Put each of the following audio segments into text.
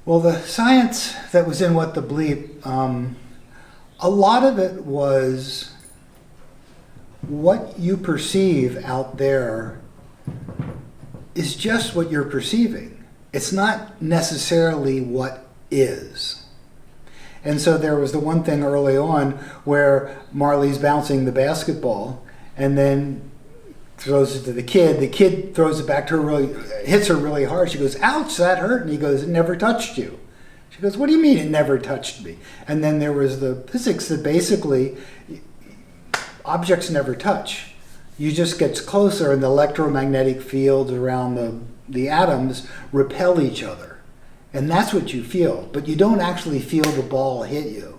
Well, the science that was in What the Bleep, a lot of it was what you perceive out there is just what you're perceiving. It's not necessarily what is. And so there was the one thing early on where Marley's bouncing the basketball and then throws it to the kid. The kid throws it back to her, really hits her really hard. She goes, "Ouch, that hurt." And he goes, "It never touched you." She goes, "What do you mean it never touched me?" And then there was the physics that basically objects never touch. You just get closer and the electromagnetic fields around the atoms repel each other. And that's what you feel, but you don't actually feel the ball hit you.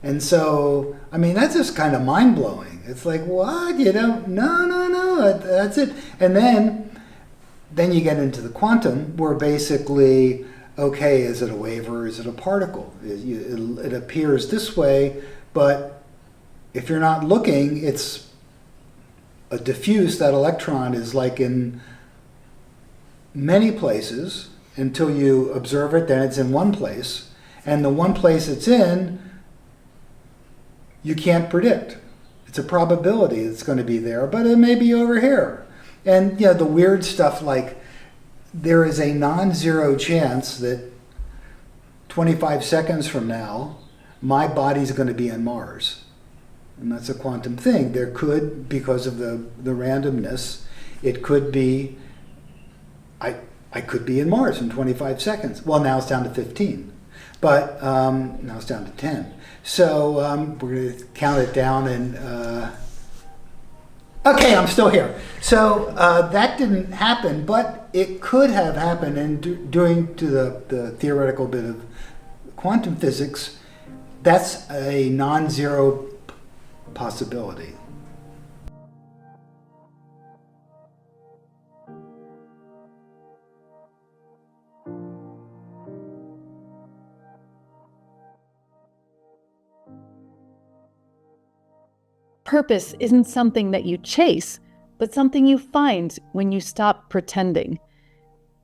And so, I mean, that's just kind of mind-blowing. It's like, what? You don't? No, that's it. And then you get into the quantum, where basically, okay, is it a wave or is it a particle? It appears this way, but if you're not looking, it's a diffuse. That electron is like in many places until you observe it, then it's in one place. And the one place it's in, you can't predict. It's a probability it's going to be there, but it may be over here. And the weird stuff like there is a non-zero chance that 25 seconds from now, my body's going to be in Mars. And that's a quantum thing. There could, because of the randomness, it could be, I could be in Mars in 25 seconds. Well, now it's down to 15. But now it's down to 10. So we're going to count it down and, okay, I'm still here. So that didn't happen, but it could have happened. And doing to the theoretical bit of quantum physics, that's a non-zero possibility. Purpose isn't something that you chase, but something you find when you stop pretending.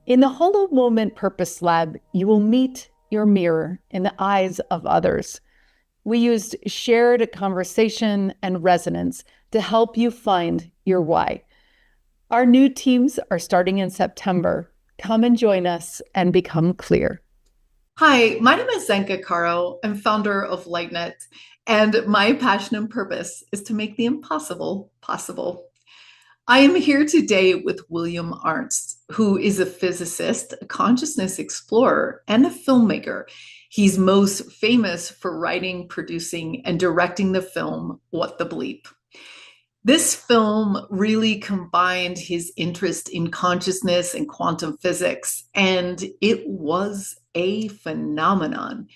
In the Hollow Moment Purpose Lab, you will meet your mirror in the eyes of others. We used shared conversation and resonance to help you find your why. Our new teams are starting in September. Come and join us and become clear. Hi, my name is Zenka Caro. I'm founder of LightNet, and my passion and purpose is to make the impossible possible. I am here today with William Arntz, who is a physicist, a consciousness explorer, and a filmmaker. He's most famous for writing, producing, and directing the film What the Bleep. This film really combined his interest in consciousness and quantum physics, and it was a phenomenon.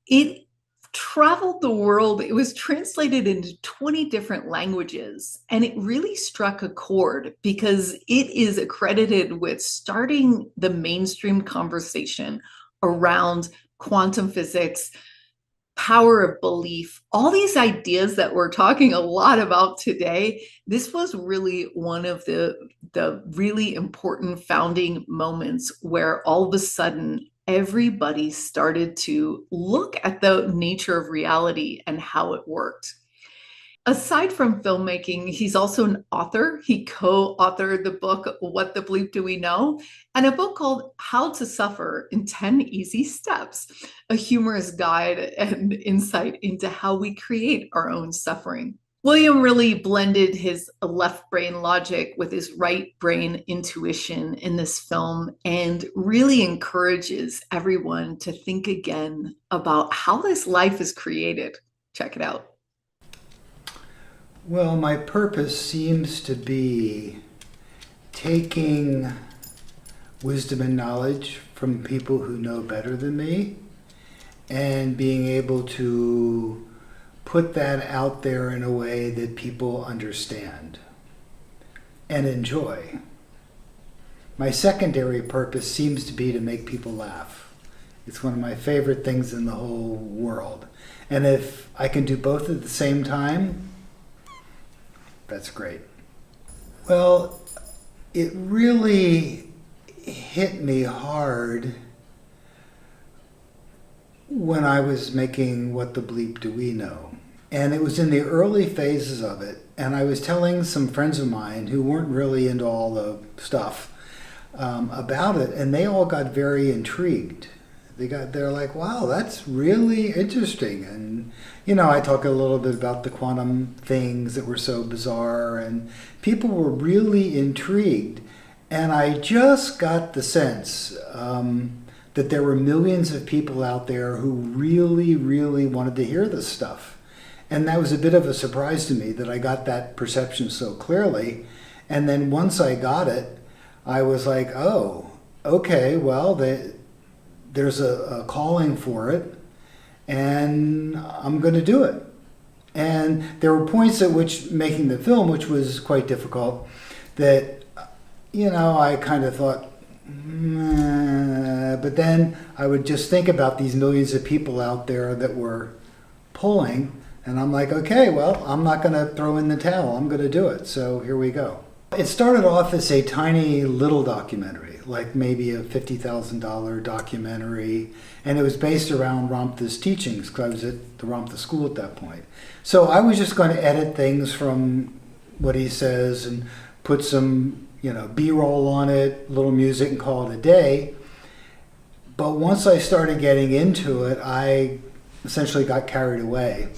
It traveled the world. It was translated into 20 different languages, and it really struck a chord because it is accredited with starting the mainstream conversation around quantum physics, power of belief, all these ideas that we're talking a lot about today. This was really one of the really important founding moments where all of a sudden everybody started to look at the nature of reality and how it worked. Aside from filmmaking, he's also an author. He co-authored the book, What the Bleep Do We Know? And a book called How to Suffer in 10 Easy Steps, a humorous guide and insight into how we create our own suffering. William really blended his left brain logic with his right brain intuition in this film and really encourages everyone to think again about how this life is created. Check it out. Well, my purpose seems to be taking wisdom and knowledge from people who know better than me and being able to put that out there in a way that people understand and enjoy. My secondary purpose seems to be to make people laugh. It's one of my favorite things in the whole world. And if I can do both at the same time, that's great. Well, it really hit me hard when I was making What the Bleep Do We Know. And it was in the early phases of it. And I was telling some friends of mine who weren't really into all the stuff about it, and they all got very intrigued. They're like, wow, that's really interesting. And, you know, I talk a little bit about the quantum things that were so bizarre, and people were really intrigued. And I just got the sense that there were millions of people out there who really, really wanted to hear this stuff. And that was a bit of a surprise to me that I got that perception so clearly. And then once I got it, I was like, oh, okay, well, there's a calling for it, and I'm going to do it. And there were points at which making the film, which was quite difficult, that, you know, I kind of thought, but then I would just think about these millions of people out there that were pulling, and I'm like, okay, well, I'm not going to throw in the towel. I'm going to do it. So here we go. It started off as a tiny little documentary, like maybe a $50,000 documentary, and it was based around Ramtha's teachings, because I was at the Ramtha school at that point. So I was just going to edit things from what he says and put some, you know, B-roll on it, little music, and call it a day. But once I started getting into it, I essentially got carried away.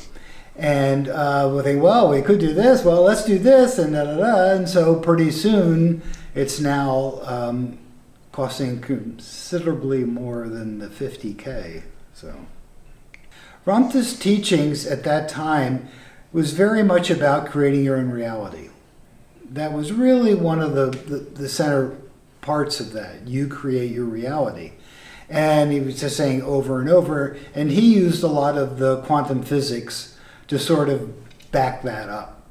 And we think, well, we could do this. Well, let's do this, and da da da. And so pretty soon, it's now costing considerably more than the $50K. So Ramtha's teachings at that time was very much about creating your own reality. That was really one of the center parts of that. You create your reality. And he was just saying over and over, and he used a lot of the quantum physics to sort of back that up,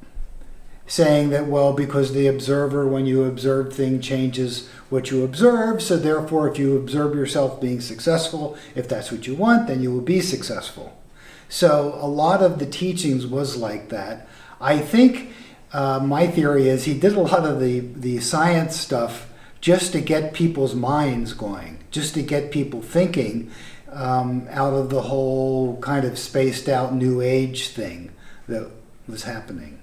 saying that, well, because the observer, when you observe things, changes what you observe, so therefore if you observe yourself being successful, if that's what you want, then you will be successful. So a lot of the teachings was like that. I think my theory is he did a lot of the science stuff just to get people's minds going, just to get people thinking, out of the whole kind of spaced out New Age thing that was happening.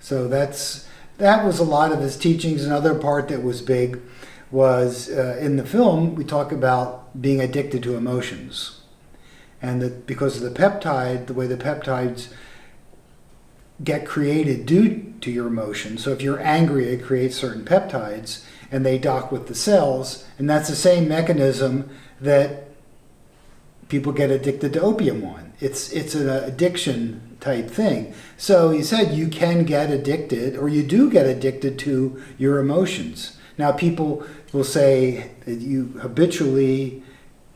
So that was a lot of his teachings. Another part that was big was in the film, we talk about being addicted to emotions. And that because of the peptide, the way the peptides get created due to your emotions. So if you're angry, it creates certain peptides, and they dock with the cells. And that's the same mechanism that people get addicted to opium on. It's an addiction type thing. So he said you can get addicted, or you do get addicted to your emotions. Now people will say that you habitually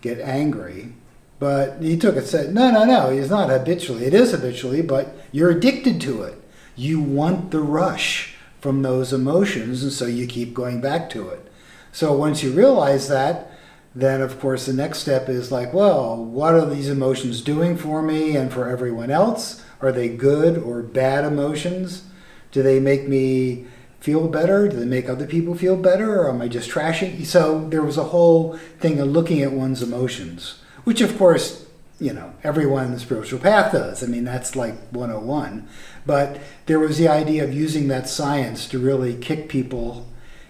get angry, but he took it and said, no, it's not habitually. It is habitually, but you're addicted to it. You want the rush from those emotions, and so you keep going back to it. So once you realize that, then of course the next step is like, well, what are these emotions doing for me and for everyone else? Are they good or bad emotions? Do they make me feel better? Do they make other people feel better? Or am I just trashing? So there was a whole thing of looking at one's emotions, which of course, you know, everyone in the spiritual path does. I mean, that's like 101. But there was the idea of using that science to really kick people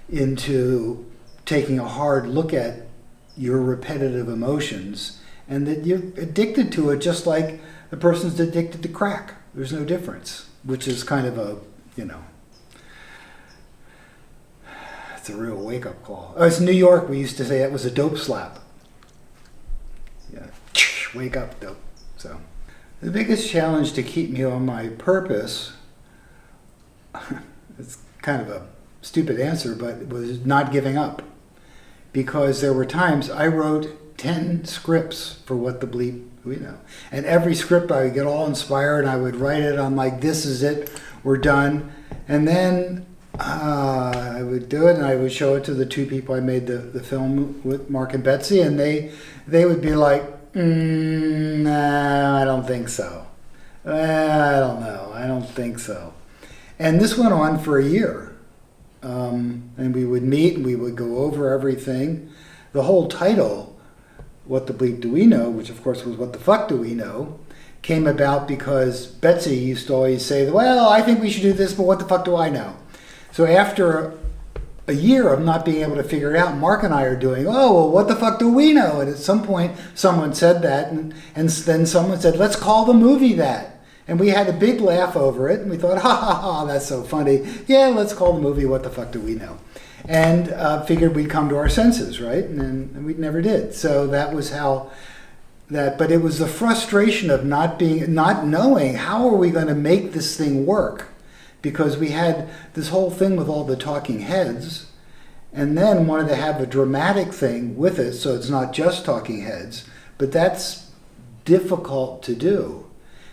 into taking a hard look at your repetitive emotions, and that you're addicted to it just like the person's addicted to crack. There's no difference, which is kind of a, you know, it's a real wake-up call. Oh, it's New York, we used to say that was a dope slap. Yeah, wake up, dope. So the biggest challenge to keep me on my purpose, it's kind of a stupid answer, but it was not giving up. Because there were times I wrote 10 scripts for What the Bleep Do We Know. And every script I would get all inspired, and I would write it. I'm like, this is it, we're done. And then I would do it, and I would show it to the two people I made the film with, Mark and Betsy, and they would be like, nah, I don't think so. I don't know, I don't think so. And this went on for a year. And we would meet and we would go over everything. The whole title What the Bleep Do We Know, which of course was What the Fuck Do We Know, came about because Betsy used to always say, well, I think we should do this, but what the fuck do I know? So after a year of not being able to figure it out, Mark and I are doing, oh, well, what the fuck do we know? And at some point, someone said that, and then someone said, let's call the movie that. And we had a big laugh over it, and we thought, ha ha ha, that's so funny. Yeah, let's call the movie What the Fuck Do We Know? And figured we'd come to our senses, right? And we never did. So that was how that, but it was the frustration of not knowing how are we going to make this thing work? Because we had this whole thing with all the talking heads, and then wanted to have a dramatic thing with it, so it's not just talking heads, but that's difficult to do.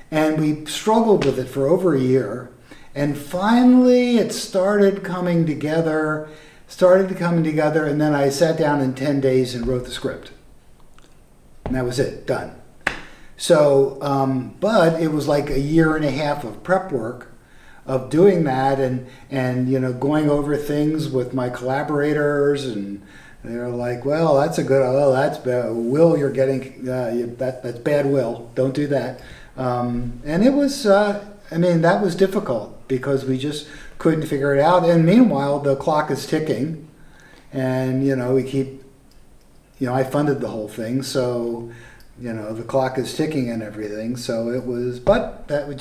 And we struggled with it for over a year, and finally it started coming together, and then I sat down in 10 days and wrote the script. And that was it, done. So, but it was like a year and a half of prep work of doing that, and you know, going over things with my collaborators, and they're like, well, that's a good, oh, that's bad. Will, you're getting, that's bad, Will, don't do that. And it was, I mean, that was difficult because we just couldn't figure it out. And meanwhile, the clock is ticking, and, you know, we keep, you know, I funded the whole thing, so, you know, the clock is ticking and everything. So it was, but that we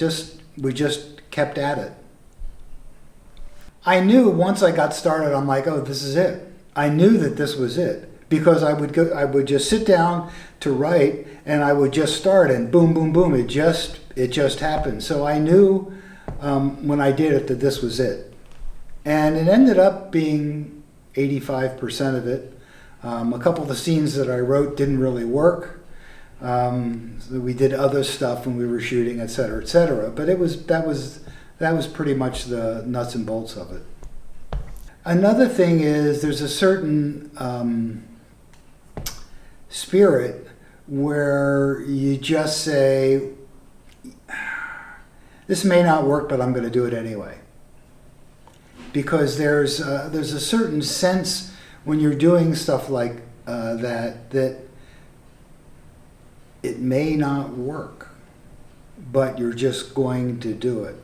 just kept at it. I knew once I got started, I'm like, oh, this is it. I knew that this was it, because I would just sit down to write, and I would just start, and boom, boom, boom, it just happened. So I knew when I did it that this was it, and it ended up being 85% of it. A couple of the scenes that I wrote didn't really work. So we did other stuff when we were shooting, et cetera, et cetera. But that was pretty much the nuts and bolts of it. Another thing is there's a certain spirit where you just say, this may not work, but I'm going to do it anyway. Because there's a certain sense when you're doing stuff like that it may not work, but you're just going to do it.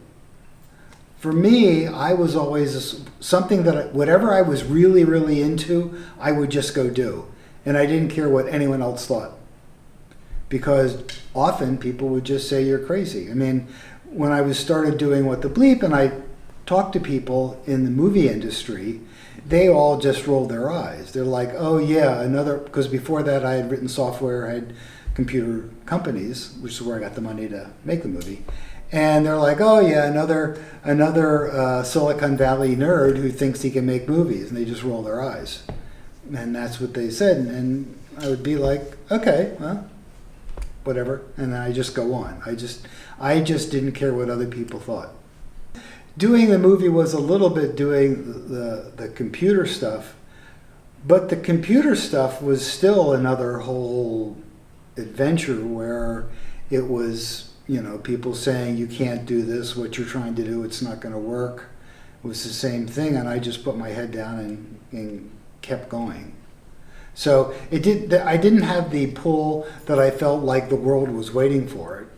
For me, I was always something that whatever I was really, really into, I would just go do. And I didn't care what anyone else thought. Because often people would just say you're crazy. I mean, when I started doing What the Bleep, and I talked to people in the movie industry, they all just rolled their eyes. They're like, oh yeah, another, because before that I had written software, I had computer companies, which is where I got the money to make the movie. And they're like, oh yeah, another Silicon Valley nerd who thinks he can make movies, and they just roll their eyes. And that's what they said, and I would be like, okay, well, whatever, and then I just go on. I just didn't care what other people thought. Doing the movie was a little bit doing the computer stuff, but the computer stuff was still another whole adventure where it was, you know, people saying you can't do this, what you're trying to do, it's not going to work. It was the same thing, and I just put my head down and kept going. So I didn't have the pull that I felt like the world was waiting for it.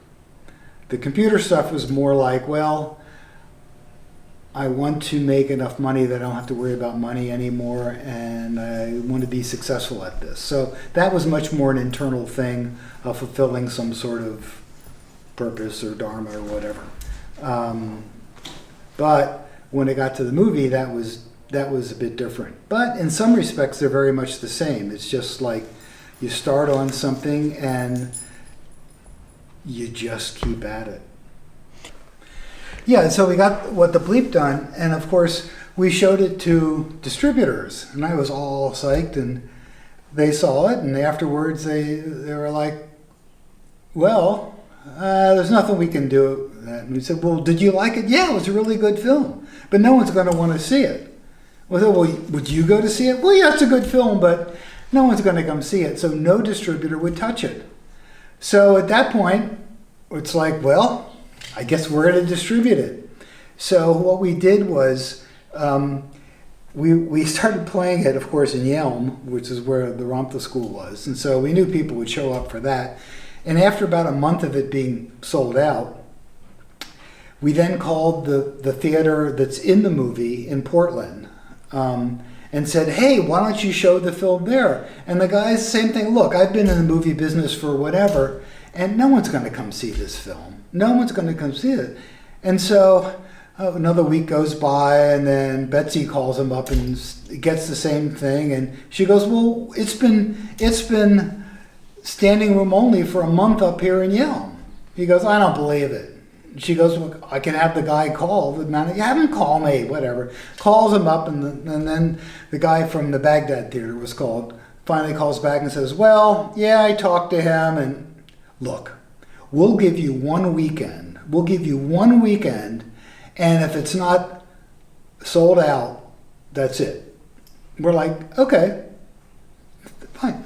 The computer stuff was more like, well, I want to make enough money that I don't have to worry about money anymore, and I want to be successful at this. So that was much more an internal thing of fulfilling some sort of purpose or dharma or whatever. But when it got to the movie, that was a bit different. But in some respects, they're very much the same. It's just like you start on something and you just keep at it. Yeah, so we got What the Bleep done, and of course we showed it to distributors, and I was all psyched, and they saw it, and afterwards they were like, well, there's nothing we can do. And we said, well, did you like it? Yeah, it was a really good film, but no one's going to want to see it. Well, would you go to see it? Well, yeah, it's a good film, but no one's going to come see it, so no distributor would touch it. So at that point, it's like, well, I guess we're going to distribute it. So what we did was we started playing it, of course, in Yelm, which is where the Ramtha School was. And so we knew people would show up for that. And after about a month of it being sold out, we then called the theater that's in the movie in Portland and said, hey, why don't you show the film there? And the guys, same thing, look, I've been in the movie business for whatever, and no one's going to come see this film. No one's going to come see it. And so another week goes by, and then Betsy calls him up and gets the same thing. And she goes, well, it's been standing room only for a month up here in Yelm. He goes, I don't believe it. She goes, well, I can have the guy call the manager. Have him call me, whatever. Calls him up, and then the guy from the Baghdad theater was called. Finally calls back and says, well, yeah, I talked to him, and look, we'll give you 1 weekend. We'll give you 1 weekend, and if it's not sold out, that's it. We're like, okay, fine.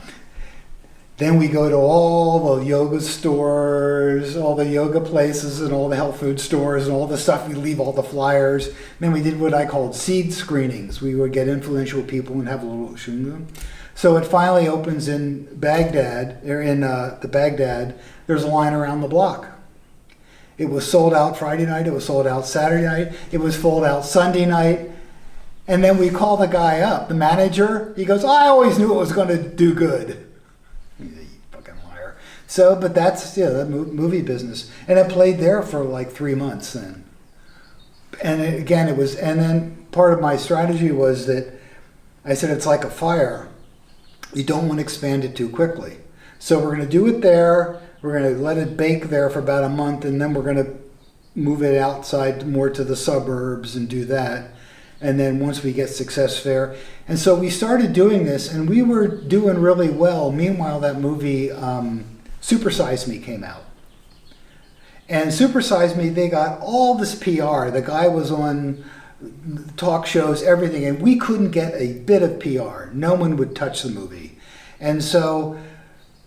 Then we go to all the yoga stores, all the yoga places, and all the health food stores, and all the stuff. We leave all the flyers. Then we did what I called seed screenings. We would get influential people and have a little shunga. So it finally opens in Baghdad, or in the Baghdad. There's a line around the block. It was sold out Friday night. It was sold out Saturday night. It was sold out Sunday night. And then we call the guy up, the manager. He goes, I always knew it was going to do good. You fucking liar. So, but that's, the movie business. And it played there for like 3 months then. And again, and then part of my strategy was that I said, it's like a fire. You don't want to expand it too quickly. So we're going to do it there. We're going to let it bake there for about a month, and then we're going to move it outside more to the suburbs and do that. And then once we get success there. And so we started doing this, and we were doing really well. Meanwhile, that movie, Super Size Me, came out. And Super Size Me, they got all this PR. The guy was on talk shows, everything, and we couldn't get a bit of PR. No one would touch the movie. And so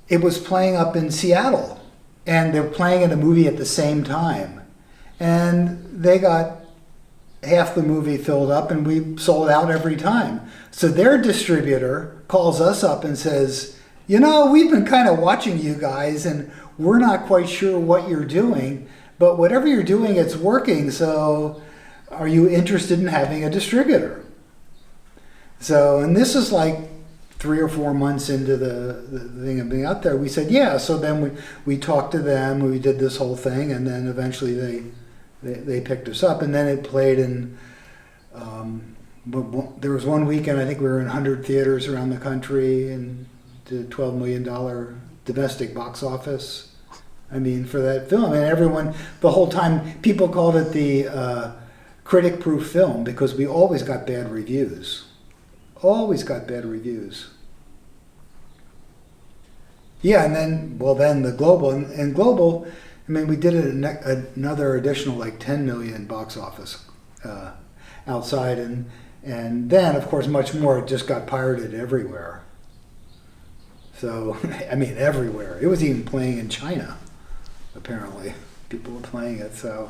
it was playing up in Seattle, and they're playing in a movie at the same time. And they got half the movie filled up, and we sold out every time. So their distributor calls us up and says, we've been kind of watching you guys, and we're not quite sure what you're doing, but whatever you're doing, it's working. So are you interested in having a distributor? So, and this is like 3 or 4 months into the thing of being out there. We said, yeah. So then we talked to them, we did this whole thing, and then eventually they picked us up, and then it played in, there was one weekend, I think we were in 100 theaters around the country, and did a $12 million domestic box office. I mean, for that film. And everyone, the whole time, people called it the critic-proof film, because we always got bad reviews. Always got bad reviews. Yeah, and then the Global, and Global, I mean, we did another additional like 10 million box office outside, and then, of course, much more. It just got pirated everywhere. So, I mean, everywhere. It was even playing in China, apparently. People were playing it, so,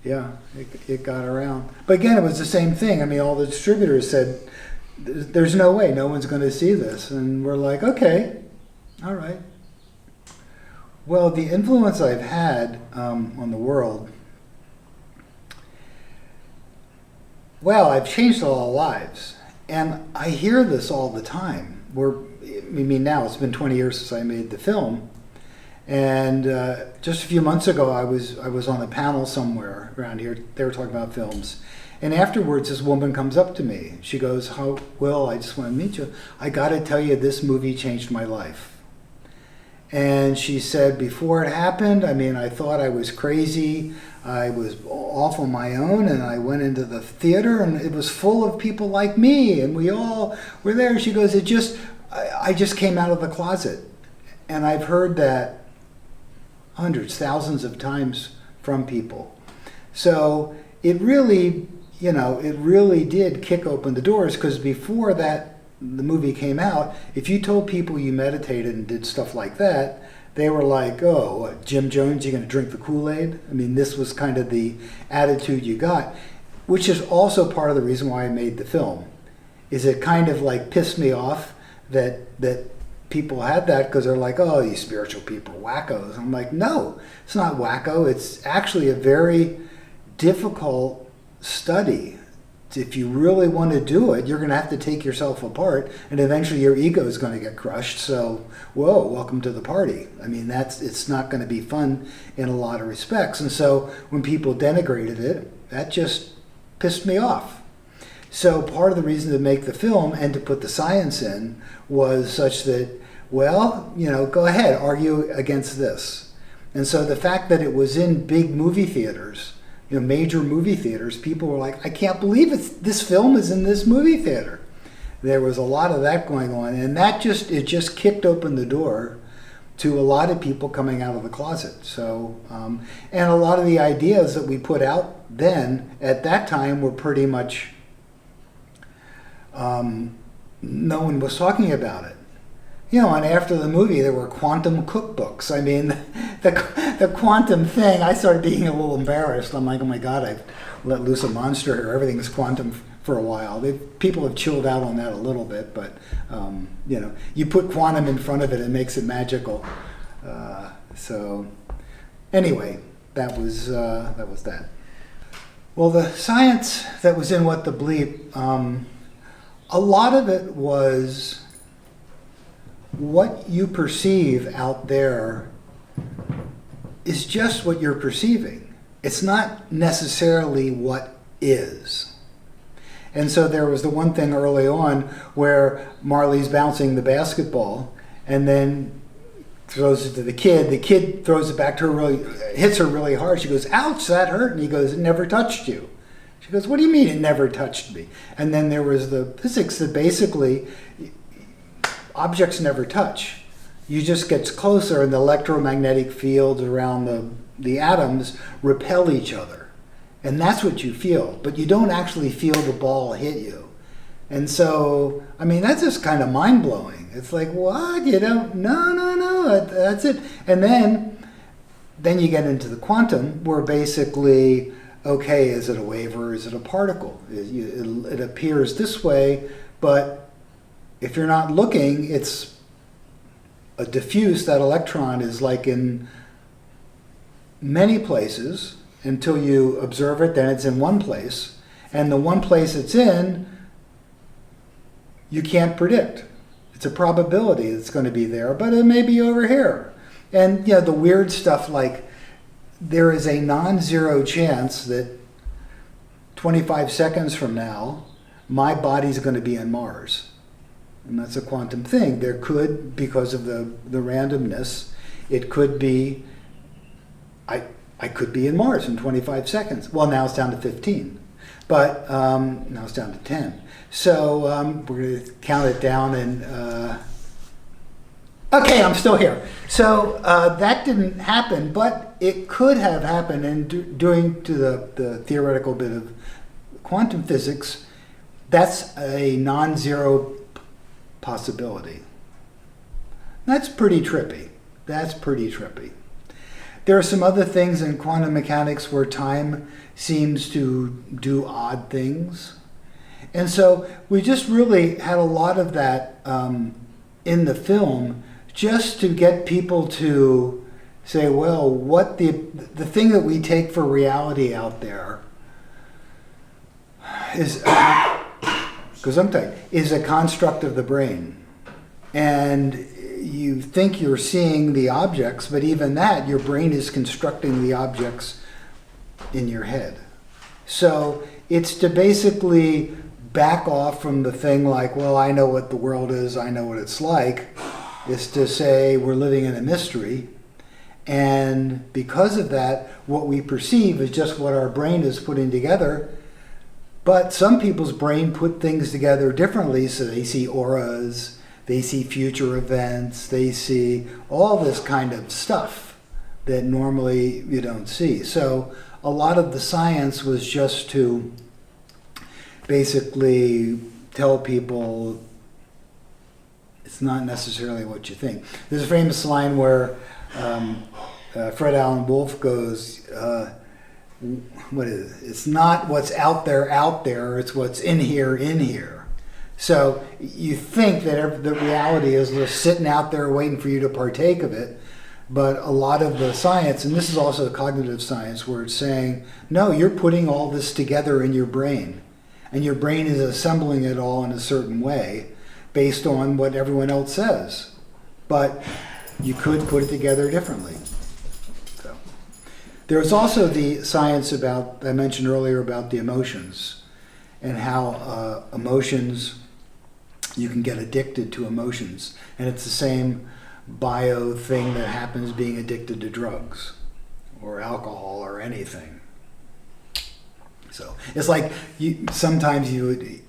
yeah, it got around. But again, it was the same thing. I mean, all the distributors said, there's no way, no one's going to see this. And we're like, okay, all right. Well, the influence I've had on the world, well, I've changed all our lives. And I hear this all the time. Now it's been 20 years since I made the film. And just a few months ago, I was on a panel somewhere around here. They were talking about films. And afterwards, this woman comes up to me. She goes, Will, I just want to meet you. I got to tell you, this movie changed my life. And she said, before it happened, I mean, I thought I was crazy. I was off on my own, and I went into the theater, and it was full of people like me, and we all were there. She goes, I just came out of the closet. And I've heard that hundreds, thousands of times from people. So it really, it really did kick open the doors, because before that, the movie came out, if you told people you meditated and did stuff like that, they were like, oh, what, Jim Jones, you're going to drink the Kool-Aid? I mean, this was kind of the attitude you got, which is also part of the reason why I made the film, is it kind of like pissed me off that people had that, because they're like, oh, these spiritual people are wackos. I'm like, no, it's not wacko. It's actually a very difficult study. If you really want to do it, you're going to have to take yourself apart, and eventually your ego is going to get crushed. So, whoa, welcome to the party. I mean, it's not going to be fun in a lot of respects. And so when people denigrated it, that just pissed me off. So part of the reason to make the film and to put the science in was such that, well, go ahead, argue against this. And so the fact that it was in big movie theaters, major movie theaters, people were like, I can't believe this film is in this movie theater. There was a lot of that going on, and it just kicked open the door to a lot of people coming out of the closet. So, and a lot of the ideas that we put out then, at that time, were pretty much, no one was talking about it. And after the movie, there were quantum cookbooks. I mean, the quantum thing, I started being a little embarrassed. I'm like, oh my God, I've let loose a monster here. Everything's quantum for a while. People have chilled out on that a little bit, but, you put quantum in front of it, it makes it magical. So anyway, that was that. Well, the science that was in What the Bleep, a lot of it was what you perceive out there is just what you're perceiving. It's not necessarily what is. And so there was the one thing early on where Marley's bouncing the basketball and then throws it to the kid. The kid throws it back to her, hits her really hard. She goes, ouch, that hurt. And he goes, it never touched you. She goes, what do you mean it never touched me? And then there was the physics that basically objects never touch. You just get closer, and the electromagnetic fields around the atoms repel each other. And that's what you feel. But you don't actually feel the ball hit you. And so, I mean, that's just kind of mind-blowing. It's like, what? You don't? No, that's it. And then you get into the quantum, where basically, okay, is it a wave or is it a particle? It appears this way, but if you're not looking, it's a diffuse. That electron is like in many places until you observe it, then it's in one place. And the one place it's in, you can't predict. It's a probability it's going to be there, but it may be over here. And the weird stuff like there is a non-zero chance that 25 seconds from now, my body's going to be in Mars. And that's a quantum thing. There could, because of the randomness, it could be, I could be in Mars in 25 seconds. Well, now it's down to 15. But now it's down to 10. So we're going to count it down and, okay, I'm still here. So that didn't happen, but it could have happened. And doing to the theoretical bit of quantum physics, that's a non-zero possibility. That's pretty trippy. There are some other things in quantum mechanics where time seems to do odd things. And so we just really had a lot of that in the film, just to get people to say, well, what the thing that we take for reality out there is is a construct of the brain. And you think you're seeing the objects, but even that, your brain is constructing the objects in your head. So it's to basically back off from the thing like, well, I know what the world is, I know what it's like. Is to say we're living in a mystery. And because of that, what we perceive is just what our brain is putting together. But some people's brain put things together differently, so they see auras, they see future events, they see all this kind of stuff that normally you don't see. So a lot of the science was just to basically tell people it's not necessarily what you think. There's a famous line where Fred Allen Wolf goes, what is it? It's not what's out there, it's what's in here, in here. So you think that the reality is just sitting out there waiting for you to partake of it. But a lot of the science, and this is also cognitive science, where it's saying, no, you're putting all this together in your brain. And your brain is assembling it all in a certain way based on what everyone else says. But you could put it together differently. So there's also the science about, I mentioned earlier, about the emotions and how emotions, you can get addicted to emotions. And it's the same bio thing that happens being addicted to drugs or alcohol or anything. So it's like sometimes you would,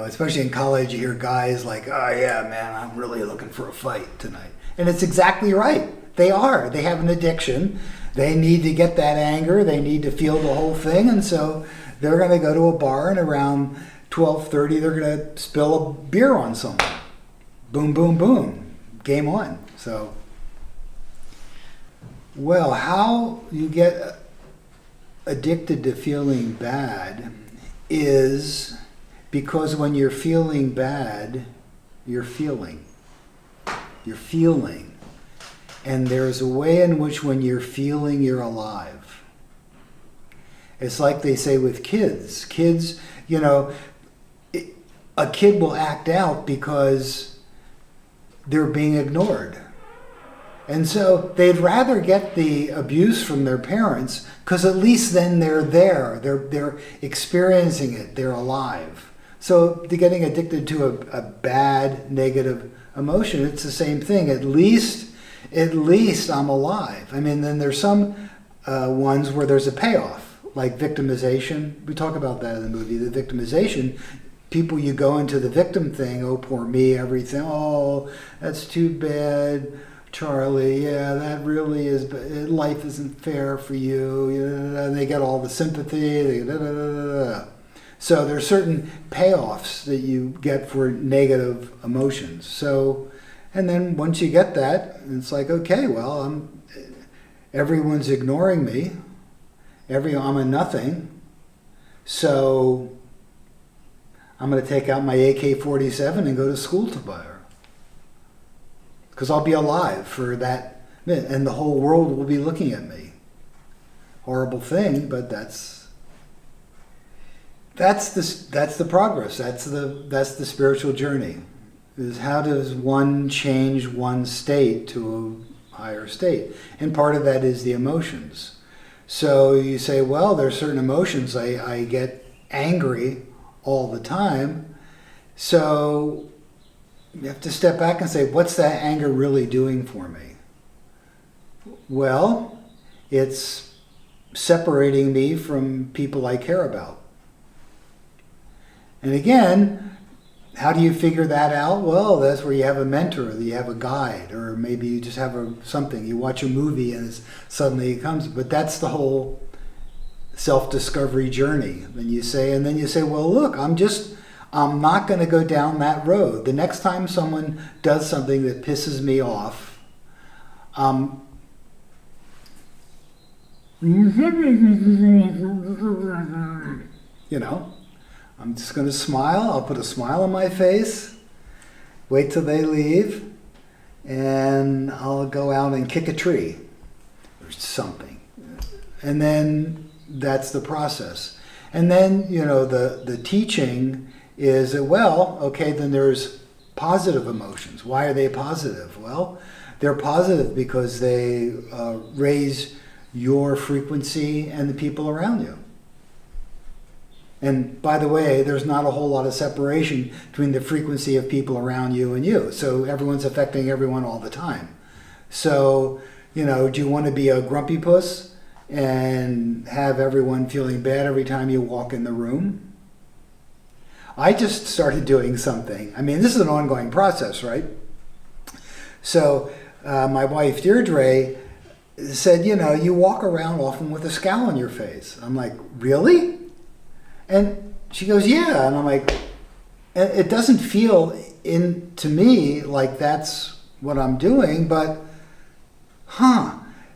especially in college, you hear guys like, oh yeah, man, I'm really looking for a fight tonight. And it's exactly right. They are. They have an addiction. They need to get that anger. They need to feel the whole thing. And so they're going to go to a bar, and around 12:30, they're going to spill a beer on someone. Boom, boom, boom. Game on. So, well, how you get addicted to feeling bad is because when you're feeling bad, you're feeling. You're feeling. And there's a way in which when you're feeling, you're alive. It's like they say with kids. Kids, a kid will act out because they're being ignored. And so they'd rather get the abuse from their parents because at least then they're there. They're experiencing it. They're alive. So they're getting addicted to a bad, negative emotion. It's the same thing. At least I'm alive. I mean, then there's some ones where there's a payoff, like victimization. We talk about that in the movie, the victimization. People, you go into the victim thing, oh, poor me, everything. Oh, that's too bad, Charlie. Yeah, that really is, life isn't fair for you. And they get all the sympathy. So there's certain payoffs that you get for negative emotions. So, and then once you get that, it's like, okay, well, everyone's ignoring me. I'm a nothing. So I'm going to take out my AK-47 and go to school tomorrow. Because I'll be alive for that minute, and the whole world will be looking at me. Horrible thing, but that's the progress. That's the spiritual journey. Is how does one change one state to a higher state? And part of that is the emotions. So you say, well, there's certain emotions. I get angry all the time. So you have to step back and say, what's that anger really doing for me? Well, it's separating me from people I care about. And again, how do you figure that out? Well, that's where you have a mentor, you have a guide, or maybe you just have something. You watch a movie and suddenly it comes. But that's the whole self-discovery journey. And then you say, well, look, I'm not going to go down that road. The next time someone does something that pisses me off, I'm just going to smile. I'll put a smile on my face, wait till they leave, and I'll go out and kick a tree or something. And then that's the process. And then, the teaching is that, well, okay, then there's positive emotions. Why are they positive? Well, they're positive because they raise your frequency and the people around you. And by the way, there's not a whole lot of separation between the frequency of people around you and you. So everyone's affecting everyone all the time. So, do you want to be a grumpy puss and have everyone feeling bad every time you walk in the room? I just started doing something. I mean, this is an ongoing process, right? So my wife, Deirdre, said, you walk around often with a scowl on your face. I'm like, really? And she goes, yeah. And I'm like, it doesn't feel to me like that's what I'm doing, but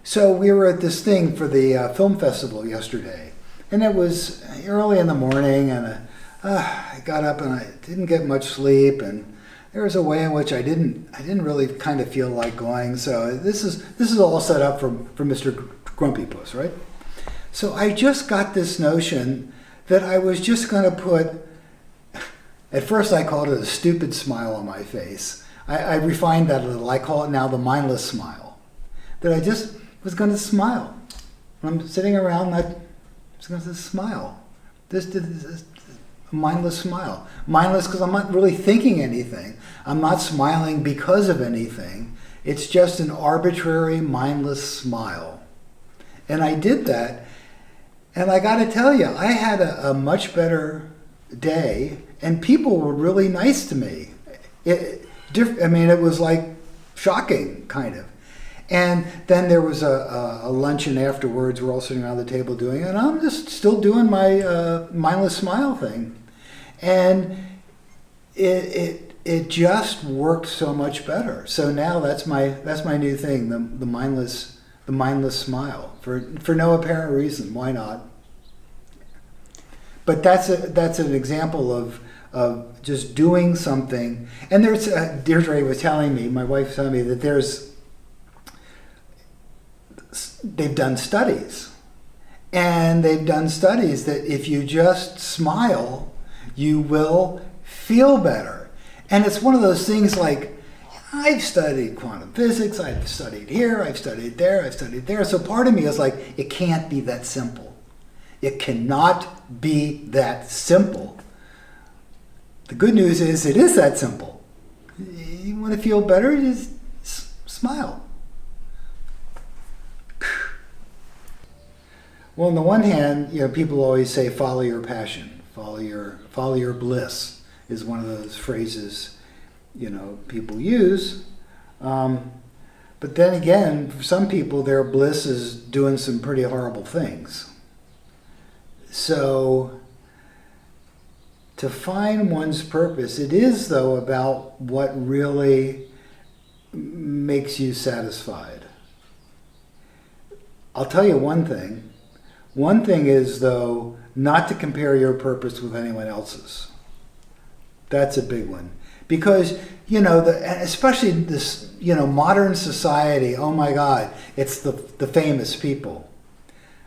So we were at this thing for the film festival yesterday, and it was early in the morning, and I got up and I didn't get much sleep, and there was a way in which I didn't really kind of feel like going. So this is all set up for Mr. Grumpy Puss, right? So I just got this notion that I was just going to put, at first I called it a stupid smile on my face. I refined that a little. I call it now the mindless smile. That I just was going to smile. When I'm sitting around, I was going to smile. This a mindless smile. Mindless because I'm not really thinking anything. I'm not smiling because of anything. It's just an arbitrary, mindless smile. And I did that. And I got to tell you, I had a much better day, and people were really nice to me. It was like shocking, kind of. And then there was a luncheon afterwards. We're all sitting around the table doing it, and I'm just still doing my mindless smile thing. And it just worked so much better. So now that's my new thing, the mindless smile for no apparent reason. Why not? But that's an example of just doing something. And there's Deirdre was telling me, my wife was telling me that they've done studies, and they've done studies that if you just smile, you will feel better. And it's one of those things like, I've studied quantum physics, I've studied here, I've studied there, I've studied there. So part of me is like, it can't be that simple. It cannot be that simple. The good news is it is that simple. You want to feel better, just smile. Well, on the one hand, people always say follow your passion, follow your bliss is one of those phrases people use. But then again, for some people, their bliss is doing some pretty horrible things. So to find one's purpose, it is, though, about what really makes you satisfied. I'll tell you one thing. One thing is, though, not to compare your purpose with anyone else's. That's a big one. Because, especially this, modern society, oh my God, it's the famous people.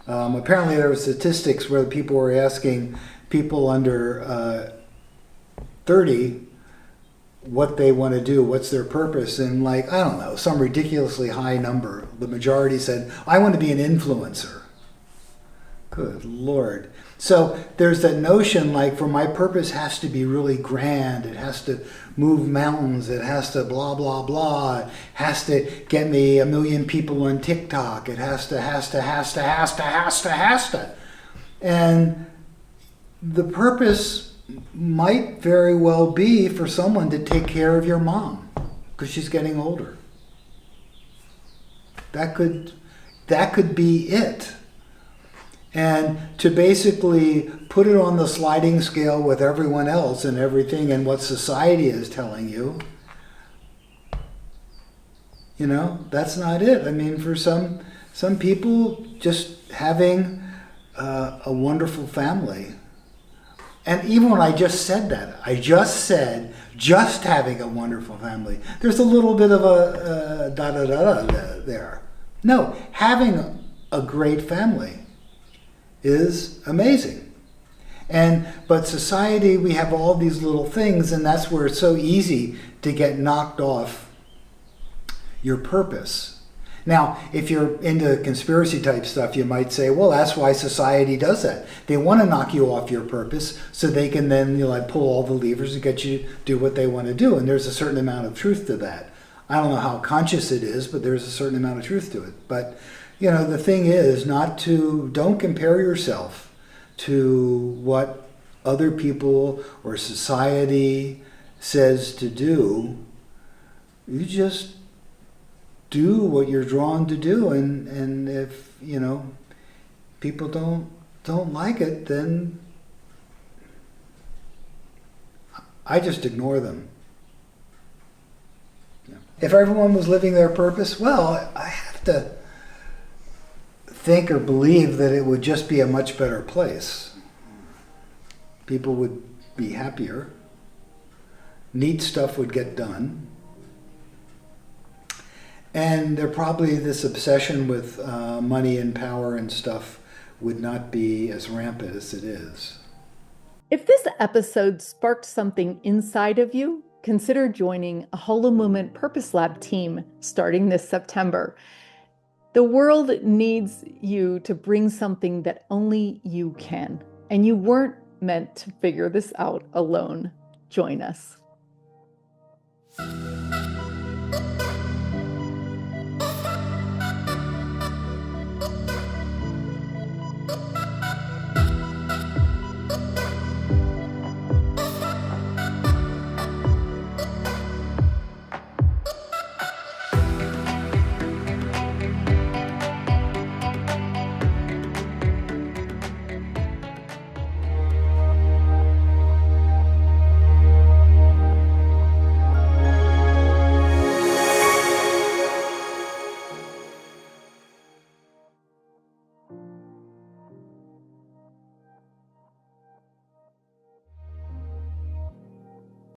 Apparently there were statistics where people were asking people under 30 what they want to do, what's their purpose, and I don't know, some ridiculously high number. The majority said, I want to be an influencer. Good Lord. So there's that notion for my purpose has to be really grand. It has to move mountains. It has to blah, blah, blah. It has to get me 1 million people on TikTok. It has to. And the purpose might very well be for someone to take care of your mom because she's getting older. That could be it. And to basically put it on the sliding scale with everyone else and everything and what society is telling you, that's not it. I mean, for some people, just having a wonderful family. And even when I just said that, I just said just having a wonderful family. There's a little bit of a da-da-da-da there. No, having a great family is amazing. But society, we have all these little things, and that's where it's so easy to get knocked off your purpose. Now, if you're into conspiracy type stuff, you might say, well, that's why society does that. They want to knock you off your purpose so they can then pull all the levers and get you to do what they want to do. And there's a certain amount of truth to that. I don't know how conscious it is, but there's a certain amount of truth to it. But the thing is don't compare yourself to what other people or society says to do. You just do what you're drawn to do, and if people don't like it, then I just ignore them. If everyone was living their purpose, well, I have to think or believe that it would just be a much better place. People would be happier. Neat stuff would get done. And there probably this obsession with money and power and stuff would not be as rampant as it is. If this episode sparked something inside of you, consider joining a Holo Movement Purpose Lab team starting this September. The world needs you to bring something that only you can, and you weren't meant to figure this out alone. Join us.